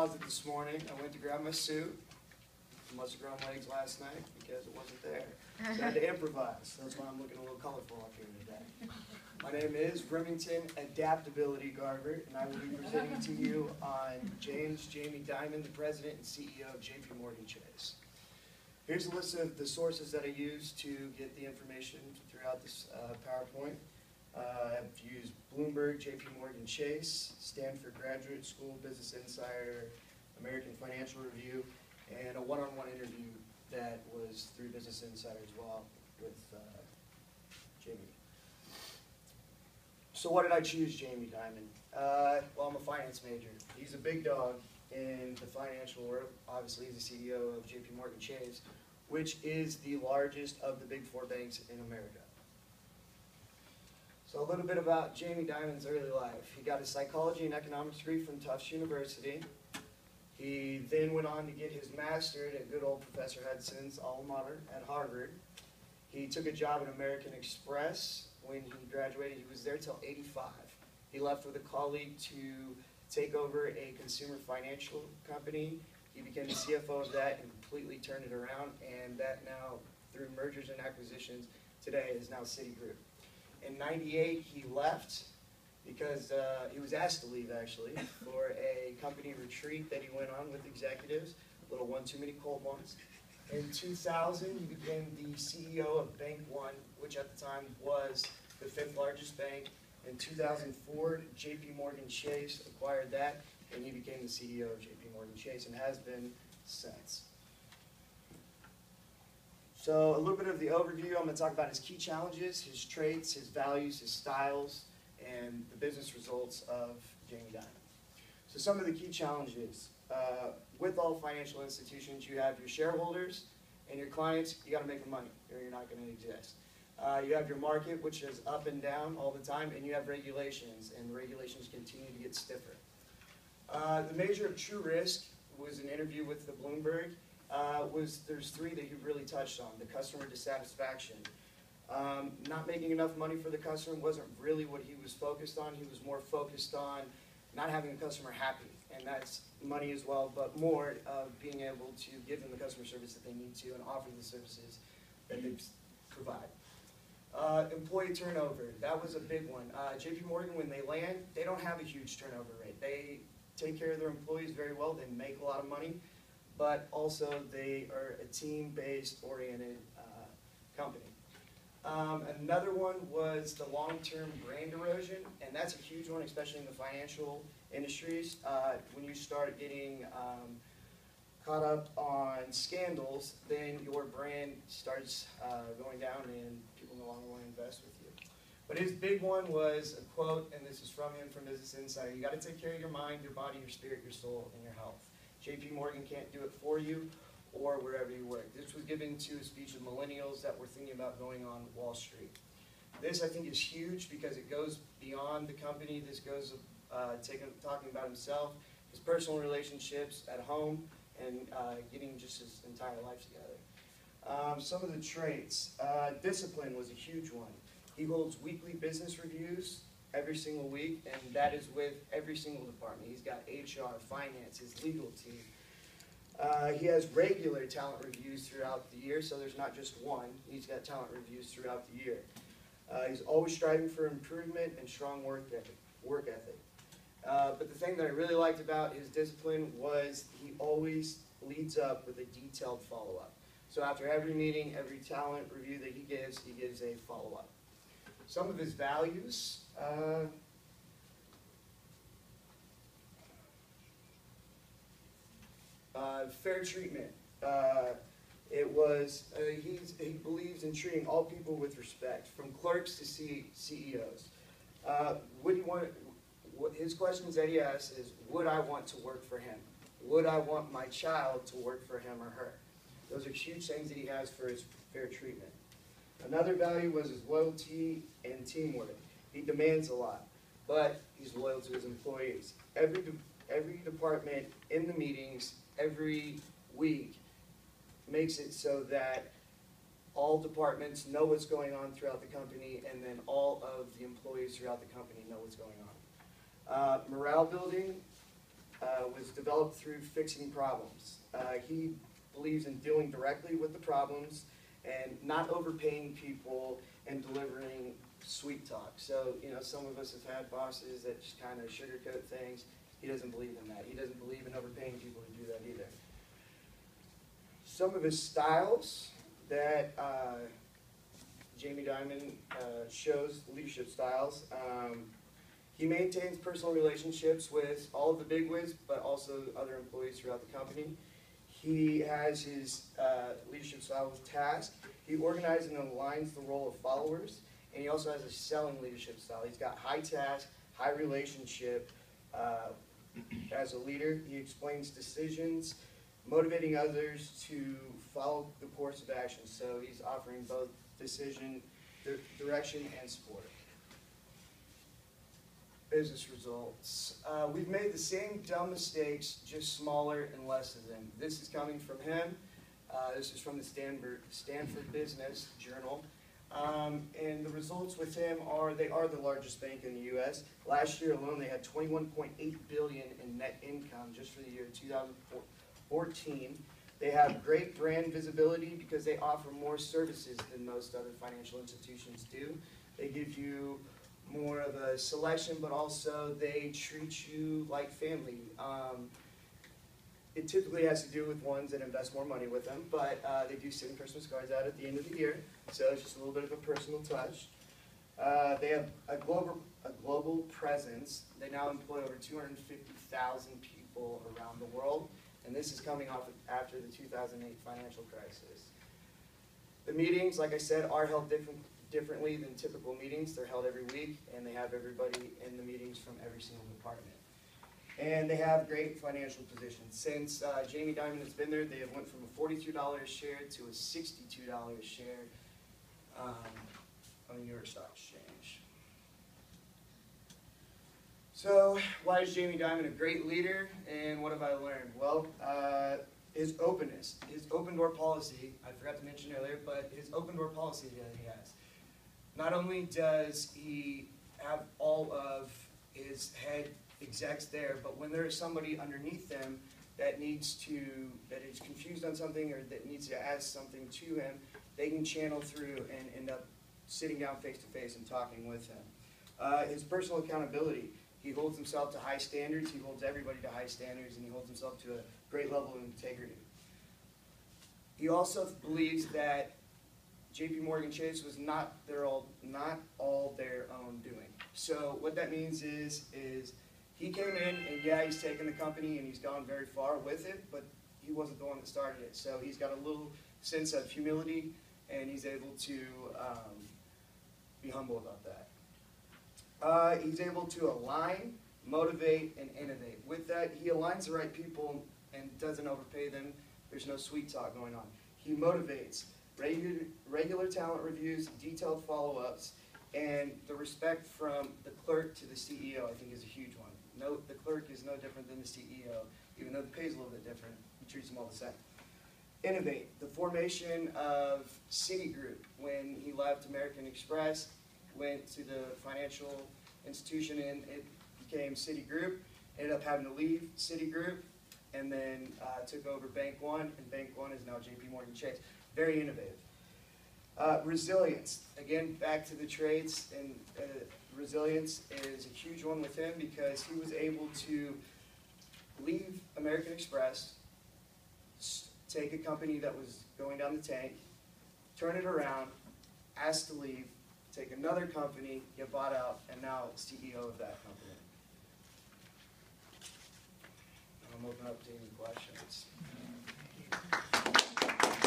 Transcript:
closet this morning. I went to grab my suit. I must have grown legs last night because it wasn't there. So I had to improvise. That's why I'm looking a little colorful up here today. My name is Remington Adaptability Garver, and I will be presenting to you on Jamie Dimon, the President and CEO of JP Morgan Chase. Here's a list of the sources that I use to get the information throughout this PowerPoint. I've used Bloomberg, JP Morgan Chase, Stanford Graduate School, Business Insider, American Financial Review, and a one-on-one interview that was through Business Insider as well with Jamie. So why did I choose Jamie Dimon? Well, I'm a finance major. He's a big dog in the financial world. Obviously, he's the CEO of JP Morgan Chase, which is the largest of the big four banks in America. So a little bit about Jamie Dimon's early life. He got a psychology and economics degree from Tufts University. He then went on to get his master's at good old Professor Hudson's alma mater at Harvard. He took a job at American Express. When he graduated, he was there till '85. He left with a colleague to take over a consumer financial company. He became the CFO of that and completely turned it around, and that now, through mergers and acquisitions, today is now Citigroup. In '98, he left because he was asked to leave, actually, for a company retreat that he went on with executives, a little one too many cold ones. In 2000, he became the CEO of Bank One, which at the time was the 5th largest bank. In 2004, JP Morgan Chase acquired that, and he became the CEO of JP Morgan Chase and has been since. So a little bit of the overview. I'm going to talk about his key challenges, his traits, his values, his styles, and the business results of Jamie Dimon. So some of the key challenges. With all financial institutions, you have your shareholders and your clients. You got to make money or you're not going to exist. You have your market, which is up and down all the time, and you have regulations, and the regulations continue to get stiffer. The measure of true risk was an interview with the Bloomberg. There's 3 that he really touched on. The customer dissatisfaction. Not making enough money for the customer wasn't really what he was focused on. He was more focused on not having the customer happy, and that's money as well, but more of being able to give them the customer service that they need to and offer the services that they provide. Employee turnover, that was a big one. JP Morgan, when they land, they don't have a huge turnover rate. They take care of their employees very well. They make a lot of money, but also they are a team-based oriented company. Another one was the long-term brand erosion, and that's a huge one, especially in the financial industries. When you start getting caught up on scandals, then your brand starts going down and people no longer want to invest with you. But his big one was a quote, and this is from him from Business Insider: you got to take care of your mind, your body, your spirit, your soul, and your health. JP Morgan can't do it for you or wherever you work. This was given to a speech of millennials that were thinking about going on Wall Street. This, I think, is huge because it goes beyond the company. This goes talking about himself, his personal relationships at home, and getting just his entire life together. Some of the traits. Discipline was a huge one. He holds weekly business reviews every single week, and that is with every single department. He's got HR, finance, his legal team. He has regular talent reviews throughout the year, so there's not just one. He's got talent reviews throughout the year. He's always striving for improvement and strong work ethic. But the thing that I really liked about his discipline was he always leads up with a detailed follow-up. So after every meeting, every talent review that he gives a follow-up. Some of his values. Fair treatment. He believes in treating all people with respect, from clerks to CEOs. His questions that he asks is, would I want to work for him? Would I want my child to work for him or her? Those are huge things that he has for his fair treatment. Another value was his loyalty and teamwork. He demands a lot, but he's loyal to his employees. Every department in the meetings, every week, makes it so that all departments know what's going on throughout the company, and then all of the employees throughout the company know what's going on. Morale building, was developed through fixing problems. He believes in dealing directly with the problems and not overpaying people and delivering sweet talk. So, some of us have had bosses that just kind of sugarcoat things. He doesn't believe in that. He doesn't believe in overpaying people to do that either. Some of his styles that Jamie Dimon shows, leadership styles. He maintains personal relationships with all of the bigwigs, but also other employees throughout the company. He has his leadership style with task. He organizes and aligns the role of followers, and he also has a selling leadership style. He's got high task, high relationship. As a leader, he explains decisions, motivating others to follow the course of action. So he's offering both decision, direction, and support. Business results. We've made the same dumb mistakes, just smaller and less of them. This is coming from him. This is from the Stanford Business Journal. And the results with him are, they are the largest bank in the U.S. Last year alone, they had $21.8 billion in net income just for the year 2014. They have great brand visibility because they offer more services than most other financial institutions do. They give you more of a selection, but also they treat you like family. It typically has to do with ones that invest more money with them, but they do send Christmas cards out at the end of the year, so it's just a little bit of a personal touch. They have a global presence. They now employ over 250,000 people around the world, and this is coming off after the 2008 financial crisis. The meetings, like I said, are held differently than typical meetings. They're held every week, and they have everybody in the meetings from every single department. And they have great financial positions. Since Jamie Dimon has been there, they have went from a $42 a share to a $62 a share on the New York Stock Exchange. So why is Jamie Dimon a great leader, and what have I learned? Well, his openness, his open door policy, I forgot to mention earlier, but his open door policy that he has. Not only does he have all of his head execs there, but when there is somebody underneath them that is confused on something or that needs to ask something to him, they can channel through and end up sitting down face to face and talking with him. His personal accountability. He holds himself to high standards, he holds everybody to high standards, and he holds himself to a great level of integrity. He also believes that JP Morgan Chase was not all their own doing. So what that means is he came in, and yeah, he's taken the company and he's gone very far with it, but he wasn't the one that started it. So he's got a little sense of humility, and he's able to be humble about that. He's able to align, motivate, and innovate. With that, he aligns the right people and doesn't overpay them. There's no sweet talk going on. He motivates. Regular talent reviews, detailed follow-ups, and the respect from the clerk to the CEO, I think, is a huge one. The clerk is no different than the CEO, even though the pay is a little bit different. He treats them all the same. Innovate. The formation of Citigroup, when he left American Express, went to the financial institution, and it became Citigroup. Ended up having to leave Citigroup, and then took over Bank One, and Bank One is now JP Morgan Chase. Very innovative. Resilience. Again, back to the traits, and resilience is a huge one with him because he was able to leave American Express, take a company that was going down the tank, turn it around, ask to leave, take another company, get bought out, and now CEO of that company. I'm open up to any questions.